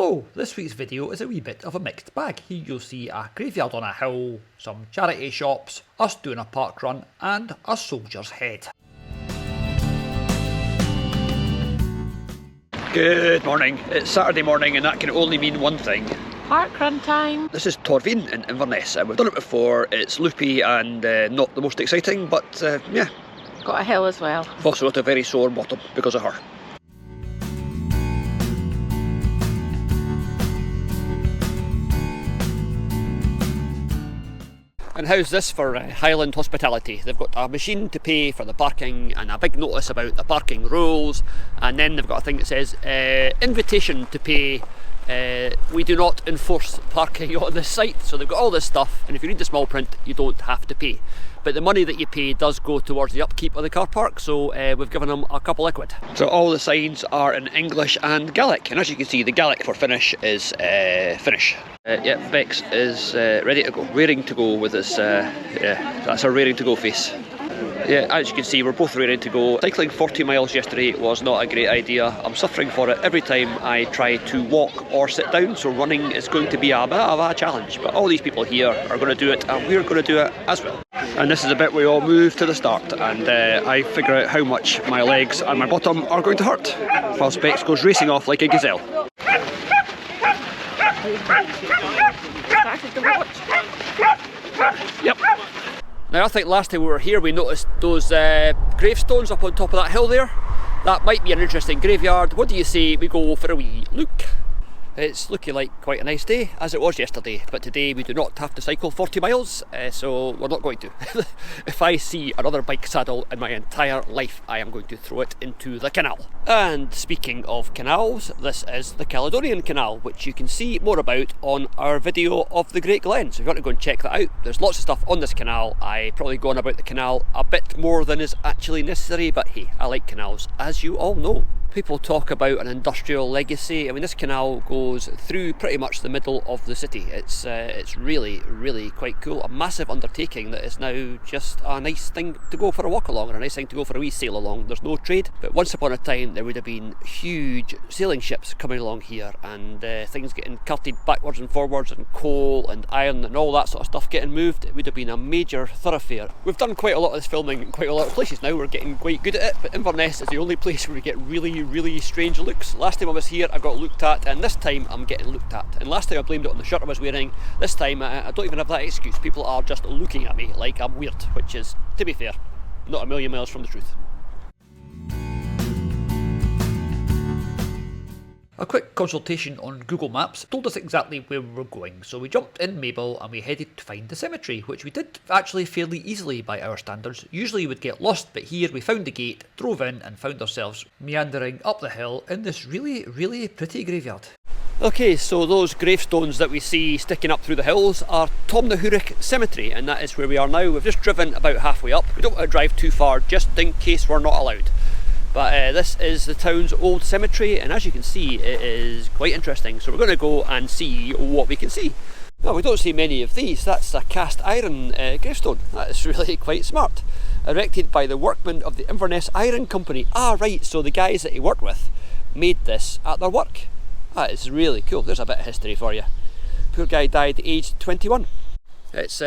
Hello, this week's video is a wee bit of a mixed bag. Here you'll see a graveyard on a hill, some charity shops, us doing a park run, and a soldier's head. Good morning. It's Saturday morning and that can only mean one thing. Parkrun time. This is Torveen in Inverness. We've done it before. It's loopy and not the most exciting, but yeah. Got a hill as well. I've also got a very sore bottom because of her. And how's this for Highland hospitality? They've got a machine to pay for the parking and a big notice about the parking rules, and then they've got a thing that says invitation to pay. We do not enforce parking on this site. So they've got all this stuff, and if you read the small print you don't have to pay, but the money that you pay does go towards the upkeep of the car park, so we've given them a couple of quid. So all the signs are in English and Gaelic, and as you can see the Gaelic for finish is finish. Yeah, Bex is ready to go, raring to go with this, yeah, that's a raring to go face. Yeah, as you can see we're both raring to go. Cycling 40 miles yesterday was not a great idea. I'm suffering for it every time I try to walk or sit down, so running is going to be a bit of a challenge. But all these people here are going to do it and we're going to do it as well. And this is the bit we all move to the start, and I figure out how much my legs and my bottom are going to hurt, whilst Bex goes racing off like a gazelle. Yep. Now I think last time we were here we noticed those gravestones up on top of that hill there. That might be an interesting graveyard. What do you say we go for a wee look? It's looking like quite a nice day, as it was yesterday, but today we do not have to cycle 40 miles, so we're not going to. If I see another bike saddle in my entire life, I am going to throw it into the canal. And speaking of canals, this is the Caledonian Canal, which you can see more about on our video of the Great Glen, so if you want to go and check that out, there's lots of stuff on this canal. I probably go on about the canal a bit more than is actually necessary, but hey, I like canals, as you all know. People talk about an industrial legacy. I mean, this canal goes through pretty much the middle of the city. It's really, really quite cool. A massive undertaking that is now just a nice thing to go for a walk along, or a nice thing to go for a wee sail along. There's no trade, but once upon a time there would have been huge sailing ships coming along here, and things getting carted backwards and forwards, and coal and iron and all that sort of stuff getting moved. It would have been a major thoroughfare. We've done quite a lot of this filming in quite a lot of places now. We're getting quite good at it, but Inverness is the only place where we get really strange looks. Last time I was here I got looked at, and this time I'm getting looked at. And last time I blamed it on the shirt I was wearing. This time I don't even have that excuse. People are just looking at me like I'm weird, which is, to be fair, not a million miles from the truth. A quick consultation on Google Maps told us exactly where we were going, so we jumped in Mabel and we headed to find the cemetery, which we did actually fairly easily by our standards. Usually we'd get lost, but here we found the gate, drove in and found ourselves meandering up the hill in this really, really pretty graveyard. Okay, so those gravestones that we see sticking up through the hills are Tomnahurich Cemetery, and that is where we are now. We've just driven about halfway up. We don't want to drive too far just in case we're not allowed. But this is the town's old cemetery, and as you can see it is quite interesting, so we're going to go and see what we can see. Well, we don't see many of these. That's a cast iron gravestone. That is really quite smart. Erected by the workmen of the Inverness Iron Company. Ah right, so the guys that he worked with made this at their work. That is really cool. There's a bit of history for you. Poor guy died aged 21. It's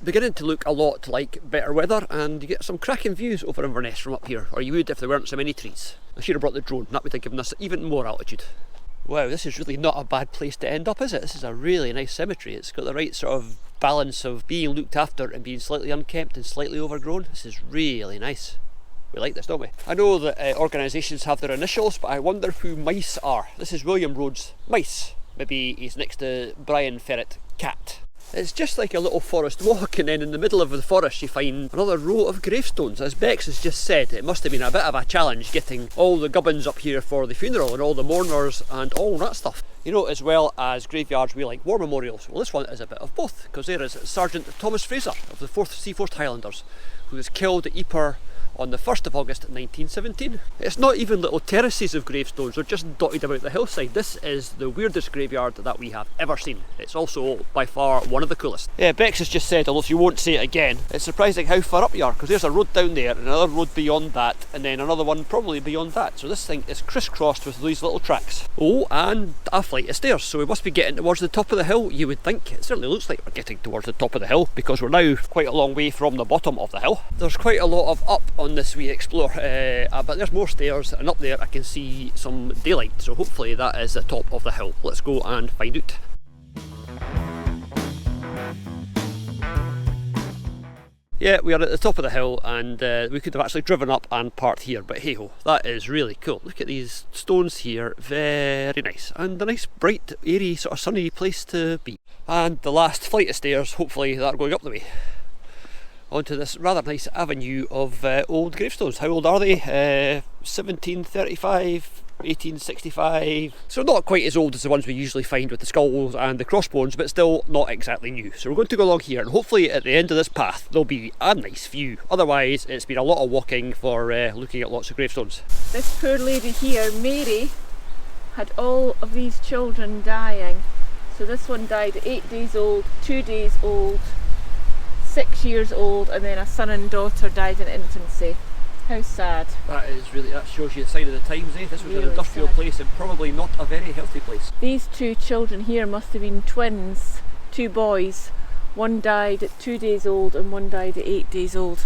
beginning to look a lot like better weather, and you get some cracking views over Inverness from up here, or you would if there weren't so many trees. I should have brought the drone, that would have given us even more altitude. Wow, this is really not a bad place to end up, is it? This is a really nice cemetery. It's got the right sort of balance of being looked after and being slightly unkempt and slightly overgrown. This is really nice. We like this, don't we? I know that organisations have their initials, but I wonder who Mice are. This is William Rhodes Mice. Maybe he's next to Brian Ferret Cat. It's just like a little forest walk, and then in the middle of the forest you find another row of gravestones. As Bex has just said, it must have been a bit of a challenge getting all the gubbins up here for the funeral and all the mourners and all that stuff. You know, as well as graveyards we like war memorials. Well, this one is a bit of both, because there is Sergeant Thomas Fraser of the 4th Seaforth Highlanders, who was killed at Ypres on the 1st of August 1917. It's not even little terraces of gravestones, they're just dotted about the hillside. This is the weirdest graveyard that we have ever seen. It's also by far one of the coolest. Yeah, Bex has just said, although she won't say it again, it's surprising how far up you are, because there's a road down there, and another road beyond that, and then another one probably beyond that. So this thing is crisscrossed with these little tracks. Oh, and a flight of stairs, so we must be getting towards the top of the hill, you would think. It certainly looks like we're getting towards the top of the hill, because we're now quite a long way from the bottom of the hill. There's quite a lot of up on this wee explore, but there's more stairs, and up there I can see some daylight, so hopefully that is the top of the hill. Let's go and find out. Yeah, we are at the top of the hill, and we could have actually driven up and parked here, but hey ho, that is really cool. Look at these stones here, very nice, and a nice bright, airy, sort of sunny place to be. And the last flight of stairs, hopefully that are going up the way, onto this rather nice avenue of old gravestones. How old are they? 1735, 1865. So not quite as old as the ones we usually find with the skulls and the crossbones, but still not exactly new. So we're going to go along here, and hopefully at the end of this path there'll be a nice view. Otherwise it's been a lot of walking for looking at lots of gravestones. This poor lady here, Mary, had all of these children dying. So this one died at 8 days old, 2 days old, 6 years old, and then a son and daughter died in infancy. How sad. That shows you the sign of the times, eh? This was Really an industrial sad place and probably not a very healthy place. These two children here must have been twins, 2 boys. One died at 2 days old and one died at 8 days old.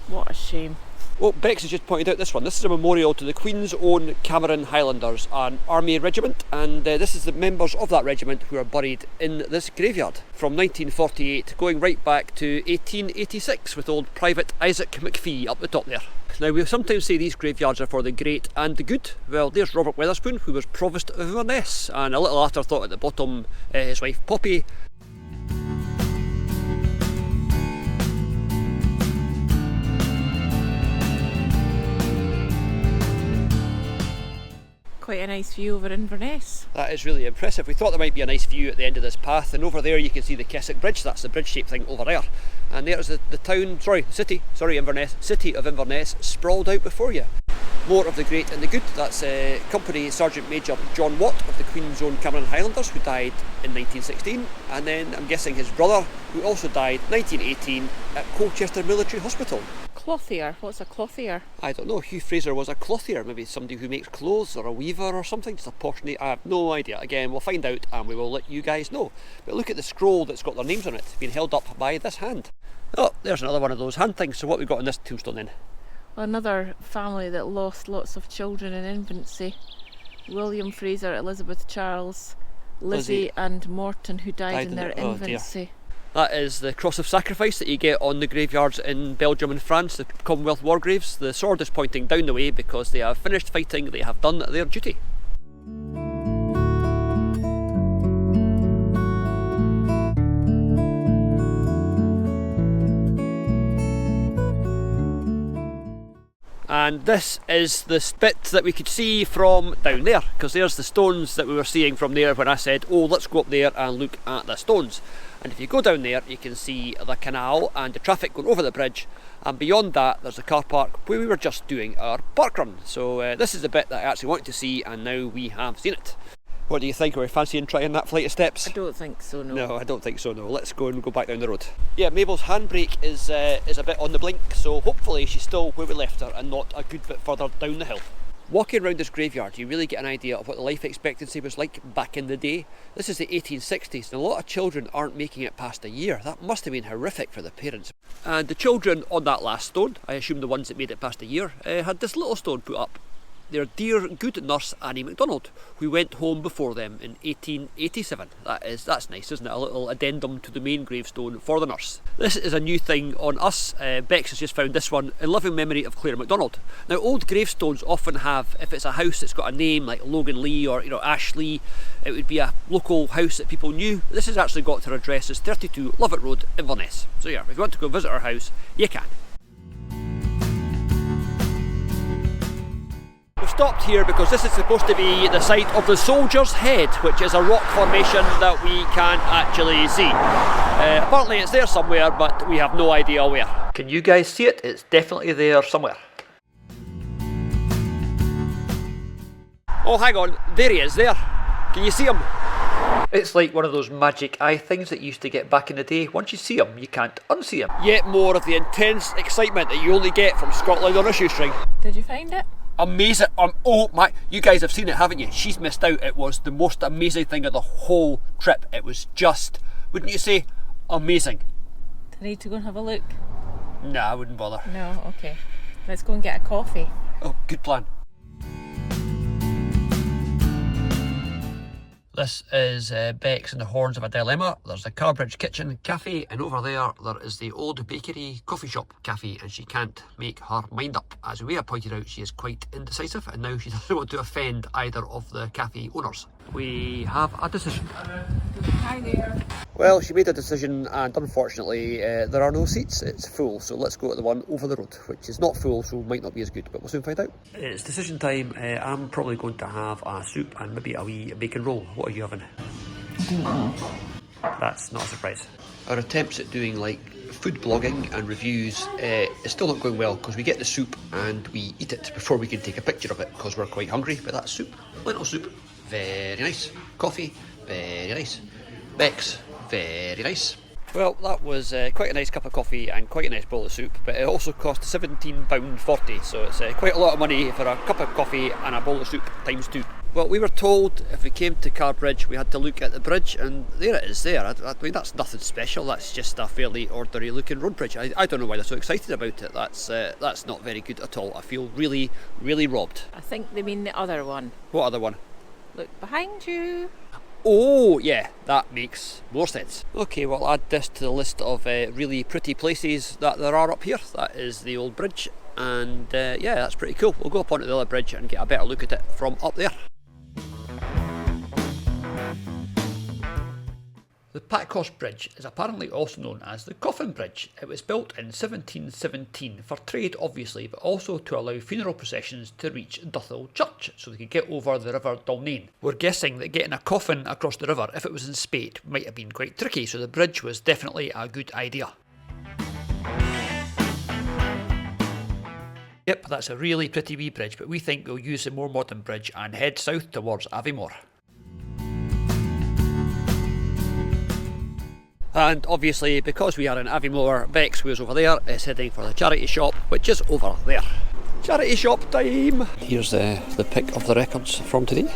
What a shame. Oh, Bex has just pointed out this one. This is a memorial to the Queen's Own Cameron Highlanders, an army regiment, and this is the members of that regiment who are buried in this graveyard from 1948 going right back to 1886 with old Private Isaac McPhee up the top there. Now, we sometimes say these graveyards are for the great and the good. Well, there's Robert Weatherspoon, who was Provost of Inverness, and a little afterthought at the bottom, his wife Poppy. Quite a nice view over Inverness. That is really impressive. We thought there might be a nice view at the end of this path, and over there you can see the Keswick Bridge. That's the bridge-shaped thing over there. And there's the Inverness, city of Inverness, sprawled out before you. More of the great and the good. That's Company Sergeant Major John Watt of the Queen's Own Cameron Highlanders, who died in 1916, and then I'm guessing his brother, who also died 1918 at Colchester Military Hospital. Clothier? What's a clothier? I don't know. Hugh Fraser was a clothier, maybe somebody who makes clothes or a weaver or something, just a posh name. I have no idea. Again, we'll find out and we will let you guys know. But look at the scroll that's got their names on it, being held up by this hand. Oh, there's another one of those hand things. So what we've got on this tombstone then? Another family that lost lots of children in infancy. William Fraser, Elizabeth Charles, Lizzie and Morton, who died in their infancy. Dear. That is the cross of sacrifice that you get on the graveyards in Belgium and France, the Commonwealth war graves. The sword is pointing down the way because they have finished fighting, they have done their duty. And this is the bit that we could see from down there, because there's the stones that we were seeing from there when I said, oh, let's go up there and look at the stones. And if you go down there, you can see the canal and the traffic going over the bridge, and beyond that there's the car park where we were just doing our parkrun. So this is the bit that I actually wanted to see, and now we have seen it. What do you think? Are we fancying trying that flight of steps? I don't think so, no. No, I don't think so, no. Let's go and go back down the road. Yeah, Mabel's handbrake is a bit on the blink, so hopefully she's still where we left her and not a good bit further down the hill. Walking around this graveyard, you really get an idea of what the life expectancy was like back in the day. This is the 1860s, and a lot of children aren't making it past a year. That must have been horrific for the parents. And the children on that last stone, I assume the ones that made it past a year, had this little stone put up. Their dear good nurse Annie MacDonald, who went home before them in 1887. That's nice, isn't it? A little addendum to the main gravestone for the nurse. This is a new thing on us. Bex has just found this one, in loving memory of Claire MacDonald. Now, old gravestones often have, if it's a house that's got a name like Logan Lee or Ash Lee, it would be a local house that people knew. This has actually got her address as 32 Lovett Road, Inverness. So yeah, if you want to go visit her house, you can. We've stopped here because this is supposed to be the site of the Soldier's Head, which is a rock formation that we can't actually see. Apparently it's there somewhere, but we have no idea where. Can you guys see it? It's definitely there somewhere. Oh, hang on, there he is, there. Can you see him? It's like one of those magic eye things that you used to get back in the day. Once you see him, you can't unsee him. Yet more of the intense excitement that you only get from Scotland on a shoestring. Did you find it? Amazing. Oh my, you guys have seen it, haven't you? She's missed out. It was the most amazing thing of the whole trip. It was just, wouldn't you say, amazing? Do I need to go and have a look? Nah, I wouldn't bother. No, okay. Let's go and get a coffee. Oh, good plan. This is Beck's and the Horns of a Dilemma. There's the Carbridge Kitchen Cafe, and over there is the Old Bakery Coffee Shop Cafe, and she can't make her mind up. As we have pointed out, she is quite indecisive, and now she doesn't want to offend either of the cafe owners. We have a decision. Hi there. Well, she made a decision, and unfortunately there are no seats. It's full, so let's go to the one over the road, which is not full, so might not be as good, but we'll soon find out. It's decision time. I'm probably going to have a soup and maybe a wee bacon roll. What are you having? I don't know. That's not a surprise. Our attempts at doing like food blogging and reviews is still not going well, because we get the soup and we eat it before we can take a picture of it, because we're quite hungry. But that's soup, lentil soup, very nice. Coffee, very nice. Beck's, very nice. Well, that was quite a nice cup of coffee and quite a nice bowl of soup, but it also cost £17.40, so it's quite a lot of money for a cup of coffee and a bowl of soup times 2. Well, we were told if we came to Carbridge we had to look at the bridge, and there it is there. I mean, that's nothing special, that's just a fairly ordinary looking road bridge. I don't know why they're so excited about it. That's not very good at all. I feel really, really robbed. I think they mean the other one. What other one? Look behind you. Oh, yeah, that makes more sense. Okay, well, I'll add this to the list of really pretty places that there are up here. That is the old bridge, and yeah, that's pretty cool. We'll go up onto the other bridge and get a better look at it from up there. The Parkrun Bridge is apparently also known as the Coffin Bridge. It was built in 1717 for trade, obviously, but also to allow funeral processions to reach Duthil Church so they could get over the River Dalnain. We're guessing that getting a coffin across the river, if it was in spate, might have been quite tricky, so the bridge was definitely a good idea. Yep, that's a really pretty wee bridge, but we think we'll use the more modern bridge and head south towards Aviemore. And obviously, because we are in Aviemore, Beck's, who is over there, is heading for the charity shop, which is over there. Charity shop time! Here's the pick of the records from today.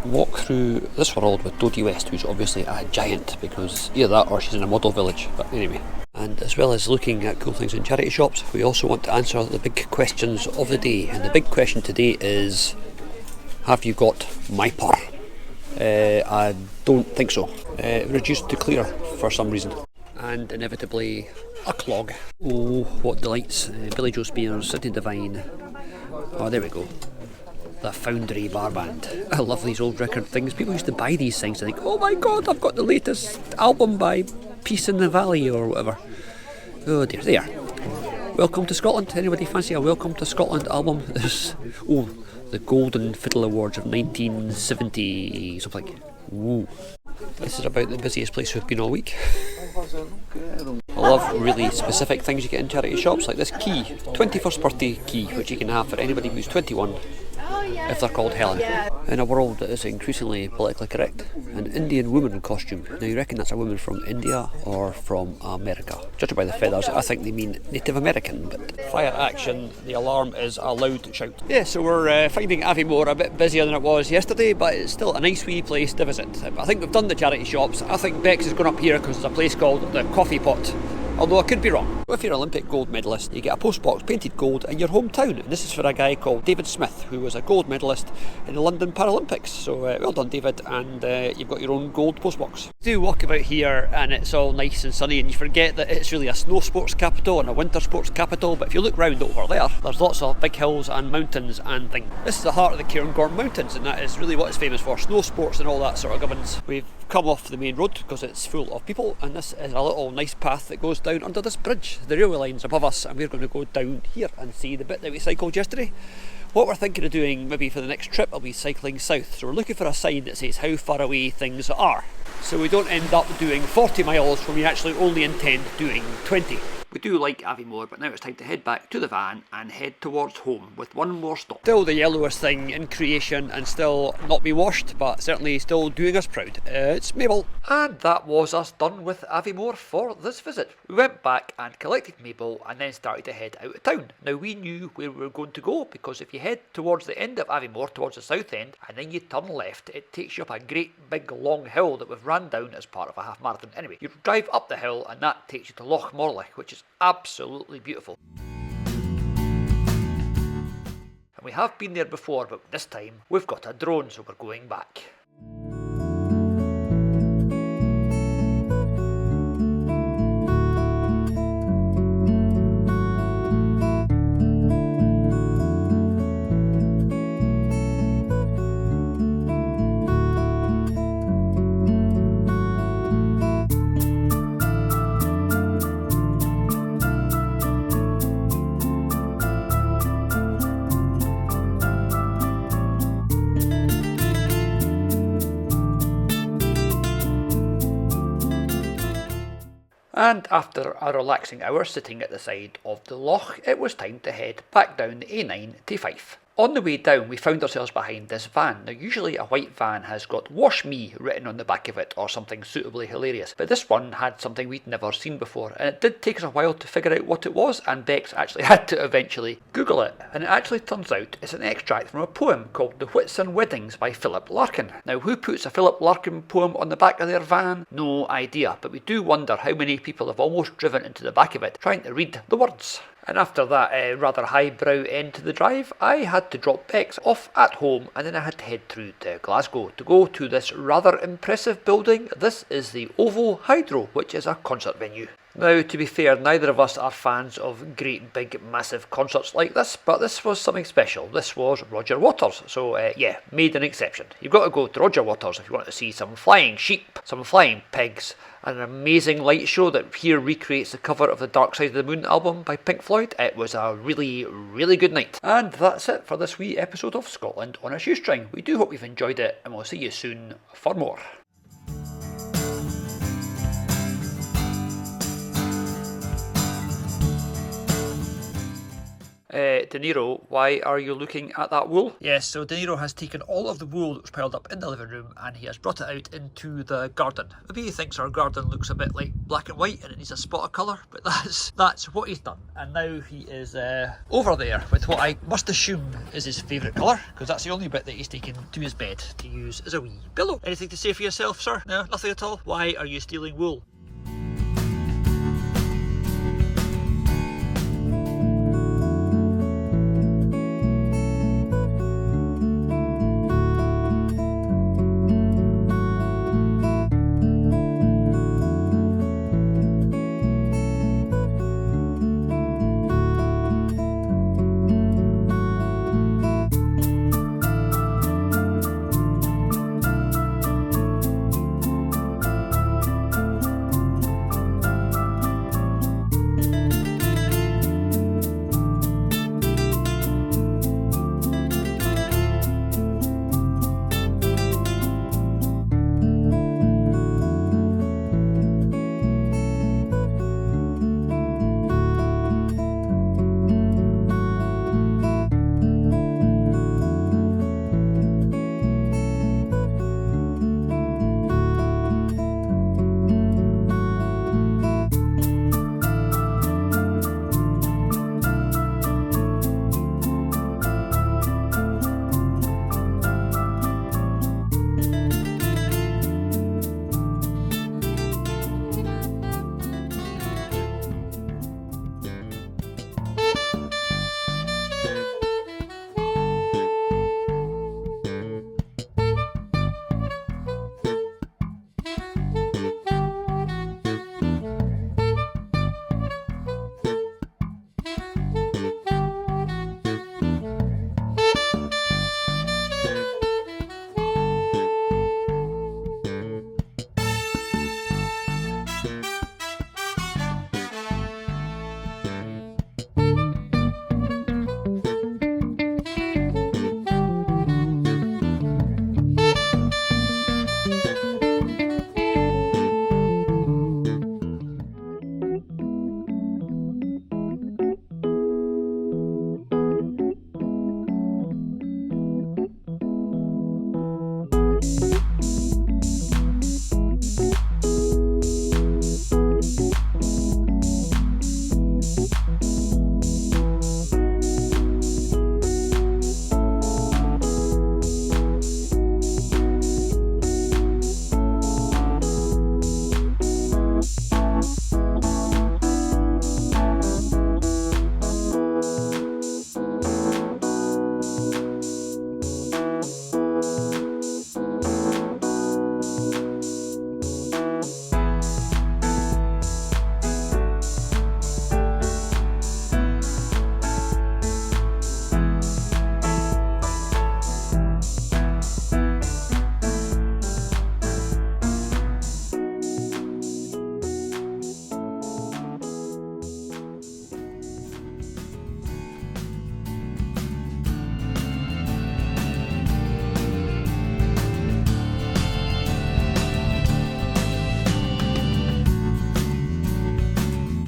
Walk through this world with Dodie West, who's obviously a giant, because either that or she's in a model village, but anyway. And as well as looking at cool things in charity shops, we also want to answer the big questions of the day. And the big question today is, have you got my purr? I don't think so. Reduced to clear for some reason. And inevitably, a clog. Oh, what delights. Billy Joe Spears, City Divine. Oh, there we go. The Foundry Bar Band. I love these old record things. People used to buy these things and think, oh my god, I've got the latest album by Peace in the Valley or whatever. Oh dear, there. Welcome to Scotland. Anybody fancy a Welcome to Scotland album? Oh, the Golden Fiddle Awards of 1970 something. Ooh. This is about the busiest place we've been all week. I love really specific things you get in charity shops, like this key, 21st birthday key, which you can have for anybody who's 21. If they're called Helen. In a world that is increasingly politically correct, an Indian woman costume. Now you reckon that's a woman from India or from America? Judging by the feathers, I think they mean Native American, but fire action, the alarm is a loud shout. Yeah, so we're finding Aviemore a bit busier than it was yesterday, but it's still a nice wee place to visit. I think we've done the charity shops. I think Bex has gone up here because there's a place called the Coffee Pot. Although I could be wrong. If you're an Olympic gold medalist, you get a postbox painted gold in your hometown. And this is for a guy called David Smith, who was a gold medalist in the London Paralympics. So well done, David, and you've got your own gold postbox. You do walk about here and it's all nice and sunny, and you forget that it's really a snow sports capital and a winter sports capital. But if you look round over there, there's lots of big hills and mountains and things. This is the heart of the Cairngorm Mountains, and that is really what it's famous for, snow sports and all that sort of gubbins. We've come off the main road because it's full of people, and this is a little nice path that goes down under this bridge. The railway line's above us and we're going to go down here and see the bit that we cycled yesterday. What we're thinking of doing maybe for the next trip will be cycling south, so we're looking for a sign that says how far away things are, so we don't end up doing 40 miles when we actually only intend doing 20. We do like Aviemore, but now it's time to head back to the van and head towards home with one more stop. Still the yellowest thing in creation and still not be washed, but certainly still doing us proud. It's Mabel. And that was us done with Aviemore for this visit. We went back and collected Mabel and then started to head out of town. Now we knew where we were going to go because if you head towards the end of Aviemore, towards the south end, and then you turn left, it takes you up a great big long hill that we've ran down as part of a half marathon. Anyway, you drive up the hill and that takes you to Loch Morlich, which is absolutely beautiful. And we have been there before, but this time we've got a drone, so we're going back. And after a relaxing hour sitting at the side of the loch, it was time to head back down the A9 to Fife. On the way down, we found ourselves behind this van. Now, usually a white van has got "Wash Me" written on the back of it or something suitably hilarious, but this one had something we'd never seen before, and it did take us a while to figure out what it was, and Bex actually had to eventually Google it. And it actually turns out it's an extract from a poem called "The Whitsun Weddings" by Philip Larkin. Now, who puts a Philip Larkin poem on the back of their van? No idea, but we do wonder how many people have almost driven into the back of it trying to read the words. And after that rather highbrow end to the drive, I had to drop Bex off at home and then I had to head through to Glasgow to go to this rather impressive building. This is the Ovo Hydro, which is a concert venue. Now, to be fair, neither of us are fans of great big massive concerts like this, but this was something special. This was Roger Waters, so yeah, made an exception. You've got to go to Roger Waters if you want to see some flying sheep, some flying pigs, and an amazing light show that here recreates the cover of the Dark Side of the Moon album by Pink Floyd. It was a really, really good night. And that's it for this wee episode of Scotland on a Shoestring. We do hope you've enjoyed it, and we'll see you soon for more. De Niro, why are you looking at that wool? Yes, so De Niro has taken all of the wool that was piled up in the living room and he has brought it out into the garden. Maybe he thinks our garden looks a bit like black and white and it needs a spot of colour, but that's what he's done. And now he is over there with what I must assume is his favourite colour, because that's the only bit that he's taken to his bed to use as a wee pillow. Anything to say for yourself, sir? No, nothing at all? Why are you stealing wool?